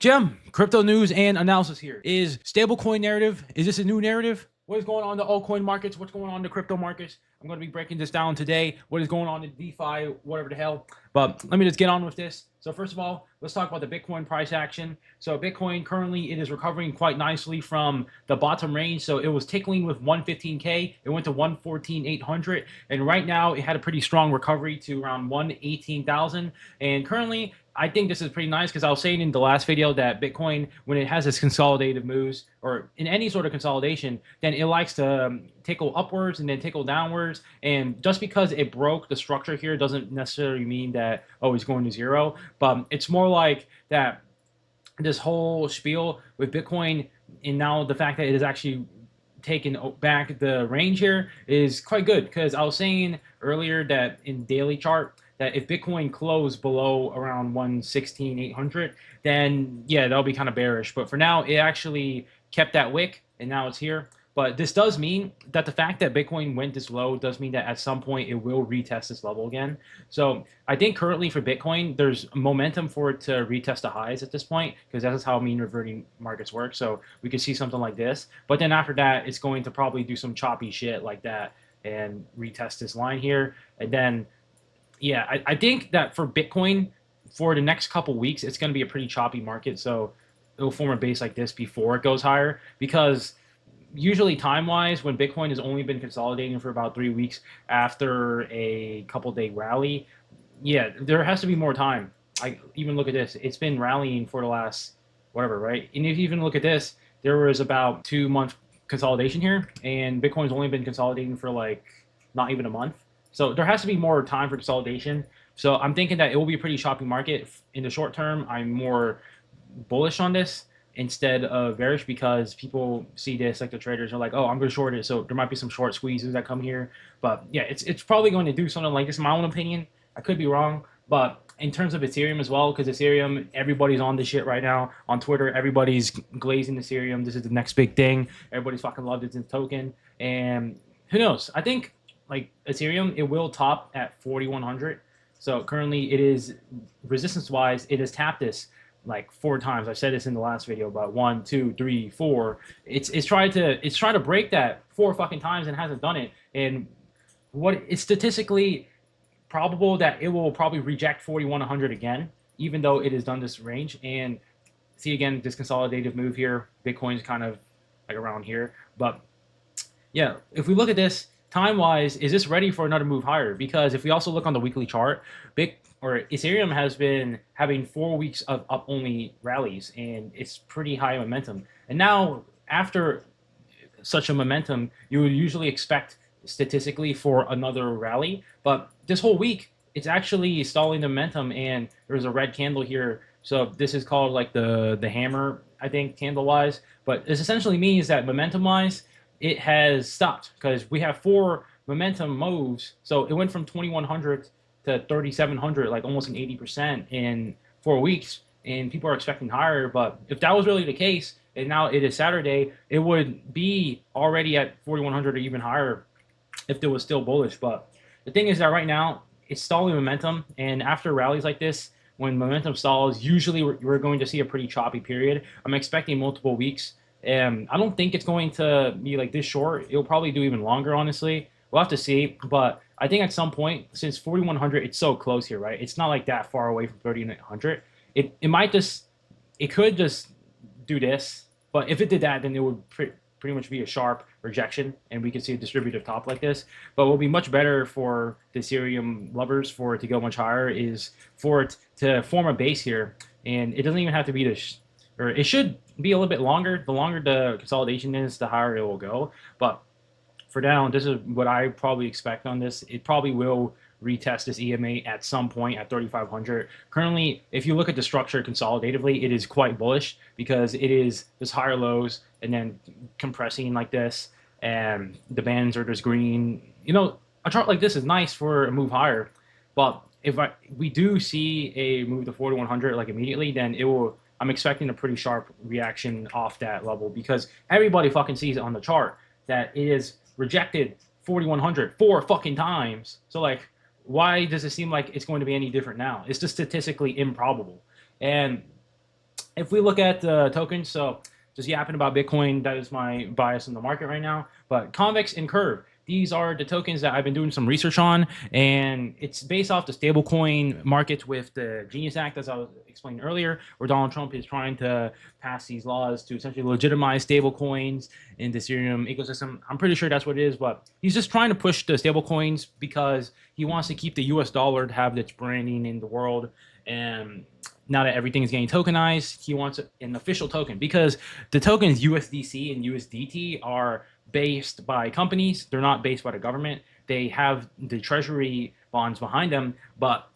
Jim, crypto news and analysis here. Is stablecoin narrative, is this a new narrative? What is going on in the altcoin markets? What's going on in the crypto markets? I'm going to be breaking this down today. What is going on in DeFi, whatever the hell. But let me just get on with this. So first of all, let's talk about the Bitcoin price action. So Bitcoin currently, it is recovering quite nicely from the bottom range. So it was tickling with 115K. It went to 114,800. And right now it had a pretty strong recovery to around 118,000. And currently, I think this is pretty nice because I was saying in the last video that Bitcoin, when it has its consolidated moves or in any sort of consolidation, then it likes to tickle upwards and then tickle downwards. And just because it broke the structure here doesn't necessarily mean that, oh, it's going to zero. But it's more like that this whole spiel with Bitcoin and now the fact that it is actually taken back the range here is quite good because I was saying earlier that in daily chart, that if Bitcoin closed below around 116,800, then yeah, that'll be kind of bearish. But for now, it actually kept that wick, and now it's here. But this does mean that the fact that Bitcoin went this low does mean that at some point it will retest this level again. So I think currently for Bitcoin, there's momentum for it to retest the highs at this point because that's how mean reverting markets work. So we could see something like this. But then after that, it's going to probably do some choppy shit like that and retest this line here. And then yeah, I think that for Bitcoin, for the next couple weeks, it's going to be a pretty choppy market. So it'll form a base like this before it goes higher because usually time-wise, when Bitcoin has only been consolidating for about 3 weeks after a couple-day rally, yeah, there has to be more time. I even look at this. It's been rallying for the last whatever, right? And if you even look at this, there was about 2 month consolidation here, and Bitcoin's only been consolidating for like not even a month. So there has to be more time for consolidation. So I'm thinking that it will be a pretty choppy market in the short term. I'm more bullish on this instead of bearish because people see this, like the traders are like, oh, I'm going to short it. So there might be some short squeezes that come here. But yeah, it's probably going to do something like this, in my own opinion. I could be wrong. But in terms of Ethereum as well, because Ethereum, everybody's on this shit right now. On Twitter, everybody's glazing Ethereum. This is the next big thing. Everybody's fucking loved it in token. And who knows? I think like Ethereum, it will top at 4,100. So currently it is resistance wise, it has tapped this like 4 times. I said this in the last video about 1, 2, 3, 4. It's tried to break that 4 fucking times and hasn't done it. And what it's statistically probable that it will probably reject 4,100 again, even though it has done this range. And see again this consolidative move here. Bitcoin's kind of like around here, but yeah, if we look at this time-wise, is this ready for another move higher? Because if we also look on the weekly chart, Ethereum has been having 4 weeks of up-only rallies, and it's pretty high momentum. And now, after such a momentum, you would usually expect statistically for another rally. But this whole week, it's actually stalling the momentum, and there's a red candle here. So this is called like the hammer, I think, candle-wise. But this essentially means that momentum-wise, it has stopped because we have 4 momentum moves. So it went from 2,100 to 3,700, like almost an 80% in 4 weeks. And people are expecting higher. But if that was really the case, and now it is Saturday, it would be already at 4,100 or even higher if it was still bullish. But the thing is that right now, it's stalling momentum. And after rallies like this, when momentum stalls, usually we're going to see a pretty choppy period. I'm expecting multiple weeks. I don't think it's going to be like this short. It'll probably do even longer, honestly. We'll have to see. But I think at some point, since 4,100, it's so close here, right? It's not like that far away from 3,900. It could just do this. But if it did that, then it would pretty much be a sharp rejection, and we could see a distributive top like this. But what will be much better for the Ethereum lovers for it to go much higher is for it to form a base here. And it doesn't even have to be this, or it should be a little bit longer. The longer the consolidation is, the higher it will go. But for now, this is what I probably expect on this. It probably will retest this EMA at some point at 3,500. Currently, if you look at the structure consolidatively, it is quite bullish because it is this higher lows and then compressing like this, and the bands are just green. You know, a chart like this is nice for a move higher, but if we do see a move to 4,100 like immediately, then it will. I'm expecting a pretty sharp reaction off that level because everybody fucking sees it on the chart that it is rejected 4,100 4 fucking times. So like, why does it seem like it's going to be any different now? It's just statistically improbable. And if we look at the tokens, so just yapping about Bitcoin, that is my bias in the market right now. But Convex and Curve, these are the tokens that I've been doing some research on, and it's based off the stablecoin markets with the Genius Act, as I was explaining earlier, where Donald Trump is trying to pass these laws to essentially legitimize stablecoins in the Ethereum ecosystem. I'm pretty sure that's what it is, but he's just trying to push the stablecoins because he wants to keep the US dollar to have its branding in the world. And now that everything is getting tokenized, he wants an official token because the tokens USDC and USDT are based by companies. They're not based by the government. They have the treasury bonds behind them, but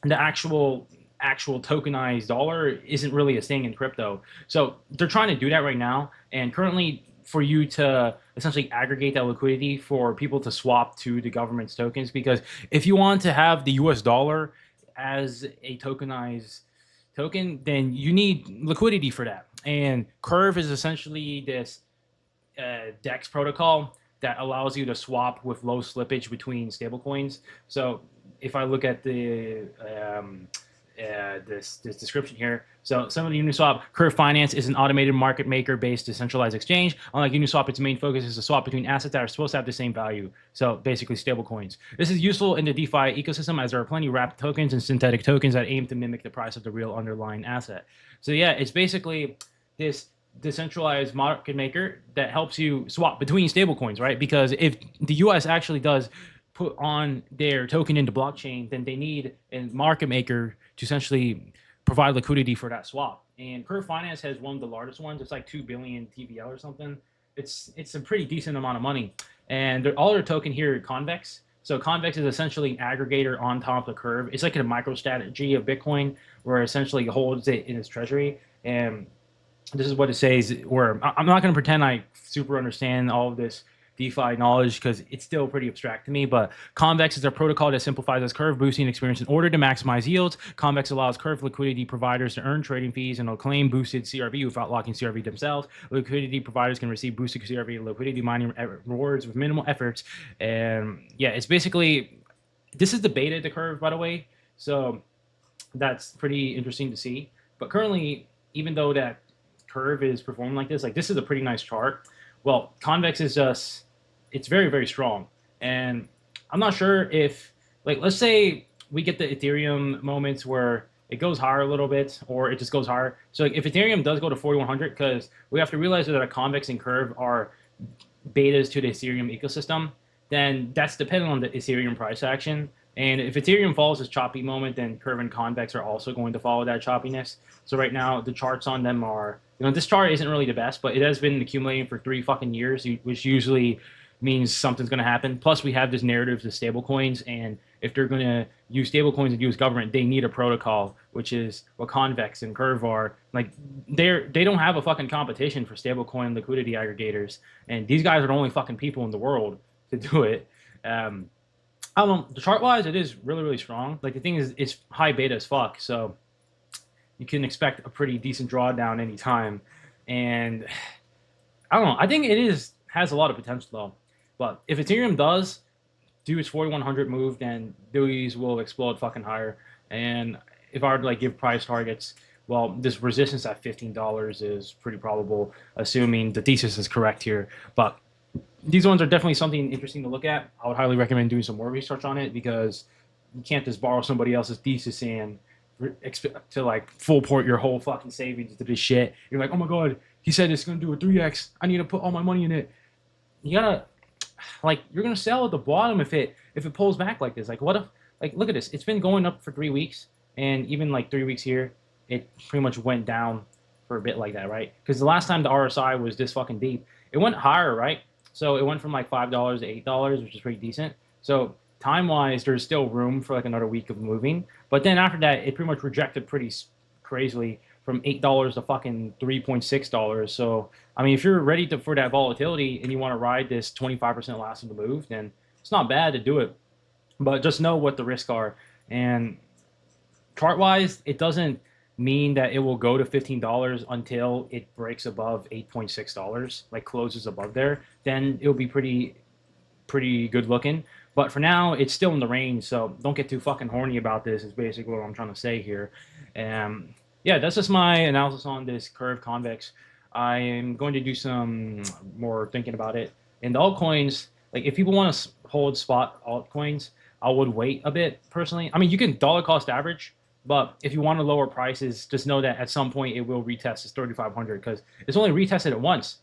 the actual tokenized dollar isn't really a thing in crypto. So they're trying to do that right now. And currently, for you to essentially aggregate that liquidity for people to swap to the government's tokens, because if you want to have the US dollar as a tokenized token, then you need liquidity for that. And Curve is essentially this DEX protocol that allows you to swap with low slippage between stablecoins. So if I look at the this description here, so some of the Uniswap Curve Finance is an automated market maker based decentralized exchange. Unlike Uniswap, its main focus is to swap between assets that are supposed to have the same value. So basically stablecoins. This is useful in the DeFi ecosystem as there are plenty of wrapped tokens and synthetic tokens that aim to mimic the price of the real underlying asset. So yeah, it's basically this decentralized market maker that helps you swap between stablecoins, right? Because if the US actually does put on their token into blockchain, then they need a market maker to essentially provide liquidity for that swap. And Curve Finance has one of the largest ones. It's like 2 billion TVL or something. It's a pretty decent amount of money. And all their token here is Convex. So Convex is essentially an aggregator on top of the Curve. It's like a micro strategy of Bitcoin where essentially it holds it in its treasury. And this is what it says, where I'm not going to pretend I super understand all of this DeFi knowledge because it's still pretty abstract to me, but Convex is a protocol that simplifies this curve boosting experience in order to maximize yields. Convex allows curve liquidity providers to earn trading fees and will claim boosted CRV without locking CRV themselves. Liquidity providers can receive boosted CRV and liquidity mining rewards with minimal efforts. And yeah, it's basically, this is the beta of the curve, by the way. So that's pretty interesting to see. But currently, even though that curve is performing like this is a pretty nice chart. Well, Convex is just, it's very, very strong. And I'm not sure if, like, let's say we get the Ethereum moments where it goes higher a little bit or it just goes higher. So like, if Ethereum does go to 4,100, because we have to realize that a Convex and Curve are betas to the Ethereum ecosystem, then that's dependent on the Ethereum price action. And if Ethereum follows this choppy moment, then Curve and Convex are also going to follow that choppiness. So right now, the charts on them are, this chart isn't really the best, but it has been accumulating for 3 fucking years, which usually means something's going to happen. Plus, we have this narrative to stablecoins, and if they're going to use stablecoins and use government, they need a protocol, which is what Convex and Curve are. Like, they don't have a fucking competition for stablecoin liquidity aggregators, and these guys are the only fucking people in the world to do it. I don't know. The chart wise, it is really, really strong. Like, the thing is, it's high beta as fuck. So you can expect a pretty decent drawdown anytime. And I don't know. I think it has a lot of potential though. But if Ethereum does do its 4,100 move, then these will explode fucking higher. And if I were to like give price targets, well, this resistance at $15 is pretty probable, assuming the thesis is correct here. But these ones are definitely something interesting to look at. I would highly recommend doing some more research on it because you can't just borrow somebody else's thesis and expect to like full port your whole fucking savings into this shit. You're like, oh my god, he said it's gonna do a 3x. I need to put all my money in it. You gotta, like, you're gonna sell at the bottom if it pulls back like this. Like, what if, like, look at this. It's been going up for 3 weeks, and even like 3 weeks here, it pretty much went down for a bit like that, right? Because the last time the RSI was this fucking deep, it went higher, right? So it went from like $5 to $8, which is pretty decent. So time-wise, there's still room for like another week of moving. But then after that, it pretty much rejected pretty crazily from $8 to fucking $3.6. So, I mean, if you're ready for that volatility and you want to ride this 25% last of the move, then it's not bad to do it. But just know what the risks are. And chart-wise, it doesn't mean that it will go to $15 until it breaks above $8.6, like closes above there. Then it'll be pretty good looking. But for now, it's still in the range, so don't get too fucking horny about this, is basically what I'm trying to say here. yeah, that's just my analysis on this curve convex. I am going to do some more thinking about it. And the altcoins, like if people want to hold spot altcoins, I would wait a bit personally. I mean, you can dollar cost average, but if you want to lower prices, just know that at some point it will retest this 3,500 because it's only retested it once.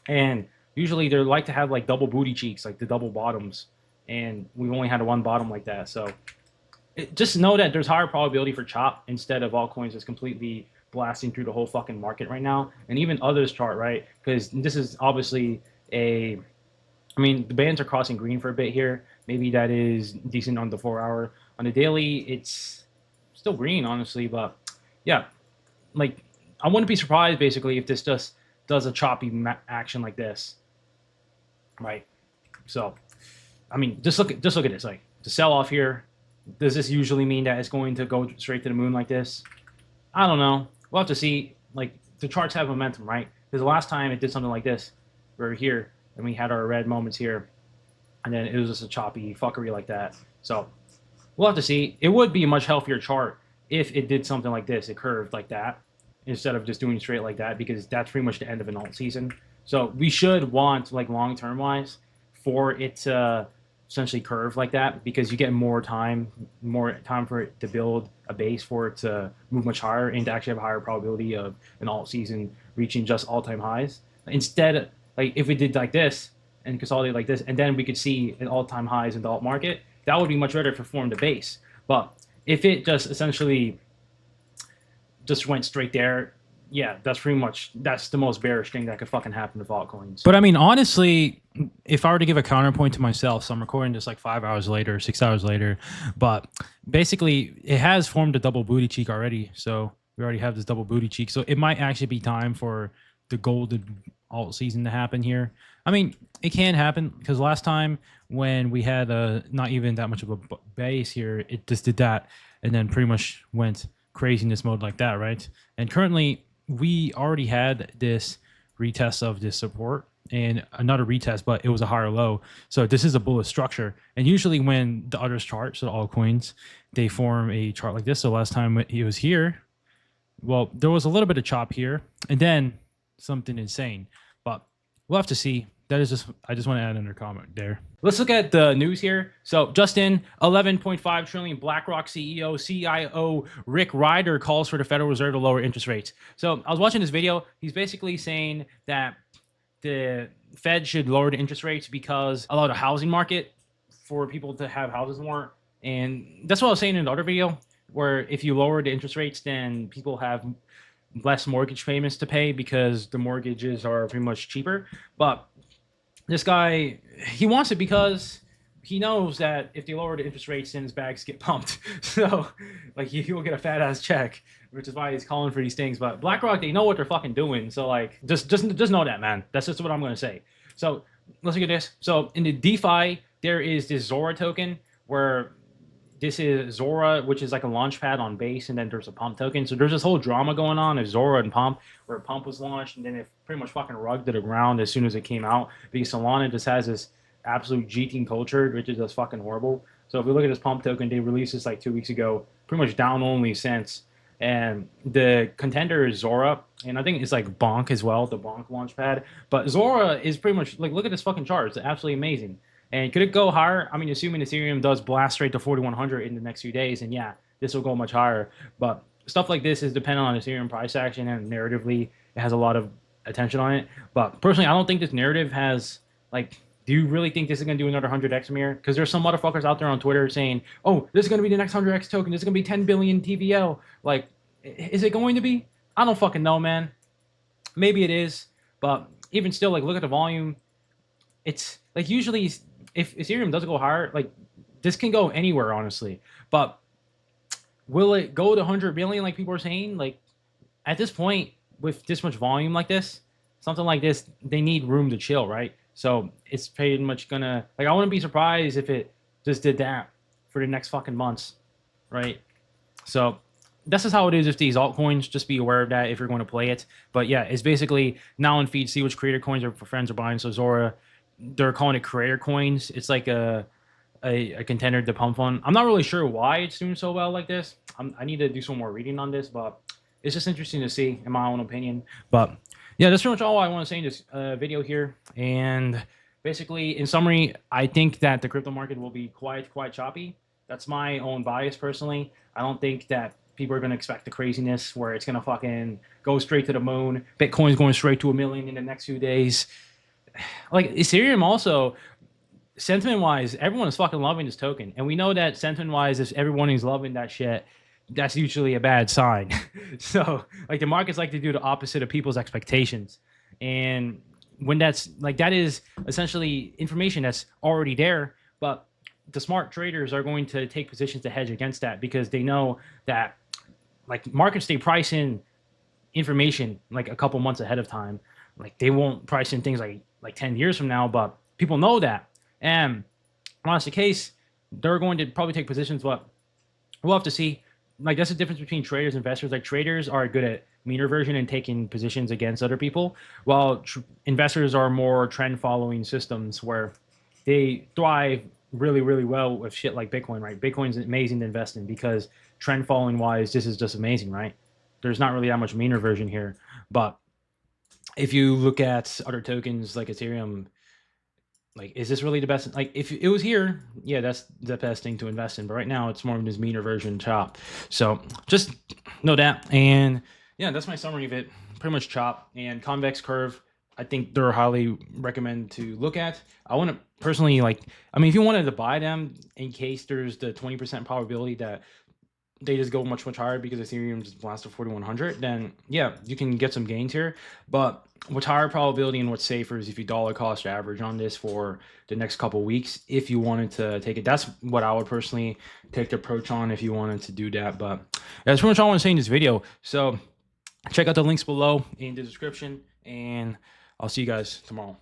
And usually they like to have like double booty cheeks, like the double bottoms. And we've only had one bottom like that. So just know that there's higher probability for chop instead of altcoins that's completely blasting through the whole fucking market right now, and even others chart, right? Because this is obviously a, I mean, the bands are crossing green for a bit here. Maybe that is decent on the 4 hour. On the daily, it's still green, honestly, but yeah, like I wouldn't be surprised basically if this just does a choppy action like this, right? So, I mean, just look at this, like the sell off here. Does this usually mean that it's going to go straight to the moon like this? I don't know. We'll have to see. Like the charts have momentum, right? Because the last time it did something like this, we were here and we had our red moments here, and then it was just a choppy fuckery like that. So we'll have to see. It would be a much healthier chart if it did something like this. It curved like that instead of just doing straight like that, because that's pretty much the end of an alt season. So we should want, like long term wise, for it to essentially curve like that, because you get more time for it to build a base for it to move much higher and to actually have a higher probability of an alt season reaching just all-time highs. Instead, like if we did like this and consolidate like this, and then we could see an all-time highs in the alt market, that would be much better to form the base. But if it just essentially just went straight there, yeah, that's the most bearish thing that could fucking happen with altcoins. But I mean, honestly, if I were to give a counterpoint to myself, so I'm recording this like 5 hours later, 6 hours later, but basically it has formed a double booty cheek already. So we already have this double booty cheek. So it might actually be time for the golden alt season to happen here. I mean, it can happen because last time when we had not even that much of a base here, it just did that and then pretty much went craziness mode like that, right? And currently we already had this retest of this support and another retest, but it was a higher low. So this is a bullish structure. And usually when the others chart, so the altcoins, they form a chart like this. So last time it was here, well, there was a little bit of chop here and then something insane, but we'll have to see. That is just, I just want to add another comment there. Let's look at the news here. So Justin, 11.5 trillion BlackRock CEO, CIO Rick Ryder calls for the Federal Reserve to lower interest rates. So I was watching this video. He's basically saying that the Fed should lower the interest rates because allow the housing market for people to have houses more. And that's what I was saying in the other video, where if you lower the interest rates, then people have less mortgage payments to pay because the mortgages are pretty much cheaper. But this guy, he wants it because he knows that if they lower the interest rates, then his bags get pumped. So, like, he'll get a fat ass check, which is why he's calling for these things. But BlackRock, they know what they're fucking doing. So, like, just know that, man. That's just what I'm gonna say. So, let's look at this. So, in the DeFi, there is this Zora token where this is Zora, which is like a launch pad on base, and then there's a pump token. So there's this whole drama going on of Zora and pump, where pump was launched and then it pretty much fucking rugged to the ground as soon as it came out, because Solana just has this absolute G team culture, which is just fucking horrible. So if we look at this pump token, they released this like 2 weeks ago, pretty much down only since. And the contender is Zora, and I think it's like Bonk as well, the Bonk launchpad. But Zora is pretty much like, look at this fucking chart; it's absolutely amazing. And could it go higher? I mean, assuming Ethereum does blast straight to 4,100 in the next few days, and yeah, this will go much higher. But stuff like this is dependent on Ethereum price action, and narratively, it has a lot of attention on it. But personally, I don't think this narrative has, like, do you really think this is going to do another 100x mirror? Because there's some motherfuckers out there on Twitter saying, oh, this is going to be the next 100x token. This is going to be 10 billion TVL. Like, is it going to be? I don't fucking know, man. Maybe it is. But even still, like, look at the volume. It's, like, usually if Ethereum does go higher, like, this can go anywhere, honestly. But will it go to 100 billion like people are saying? Like, at this point, with this much volume like this, something like this, they need room to chill, right? So it's pretty much gonna, like, I wouldn't be surprised if it just did that for the next fucking months, right? So that's just how it is with these altcoins. Just be aware of that if you're going to play it. But yeah, it's basically now in feed, see which creator coins or friends are buying. So Zora, they're calling it creator coins. It's like a contender to pump on. I'm not really sure why it's doing so well like this. I need to do some more reading on this, but it's just interesting to see, in my own opinion. But yeah, that's pretty much all I want to say in this video here. And basically, in summary, I think that the crypto market will be quite choppy. That's my own bias personally. I don't think that people are going to expect the craziness where it's going to fucking go straight to the moon. Bitcoin's going straight to 1 million in the next few days. Like Ethereum also, sentiment wise, everyone is fucking loving this token. And we know that sentiment wise, if everyone is loving that shit, that's usually a bad sign. So like the markets like to do the opposite of people's expectations. And when that's like, that is essentially information that's already there, but the smart traders are going to take positions to hedge against that because they know that like markets, they price in information like a couple months ahead of time. Like they won't price in things like 10 years from now, but people know that. And when that's the case, they're going to probably take positions, but we'll have to see. Like that's the difference between traders and investors. Like traders are good at mean reversion and taking positions against other people, while investors are more trend following systems where they thrive really well with shit like Bitcoin, right? Bitcoin's amazing to invest in because trend following wise, this is just amazing, right? There's not really that much mean reversion here. But if you look at other tokens like Ethereum, like, is this really the best? Like, if it was here, yeah, that's the best thing to invest in. But right now, it's more of this meaner version chop. So just know that. And yeah, that's my summary of it. Pretty much chop and convex curve. I think they're highly recommend to look at. I want to personally like. I mean, if you wanted to buy them in case there's the 20% probability that they just go much higher because Ethereum just blasted 4,100, then yeah, you can get some gains here. But what's higher probability and what's safer is if you dollar cost average on this for the next couple weeks, if you wanted to take it. That's what I would personally take the approach on if you wanted to do that. But that's pretty much all I want to say in this video. So check out the links below in the description, and I'll see you guys tomorrow.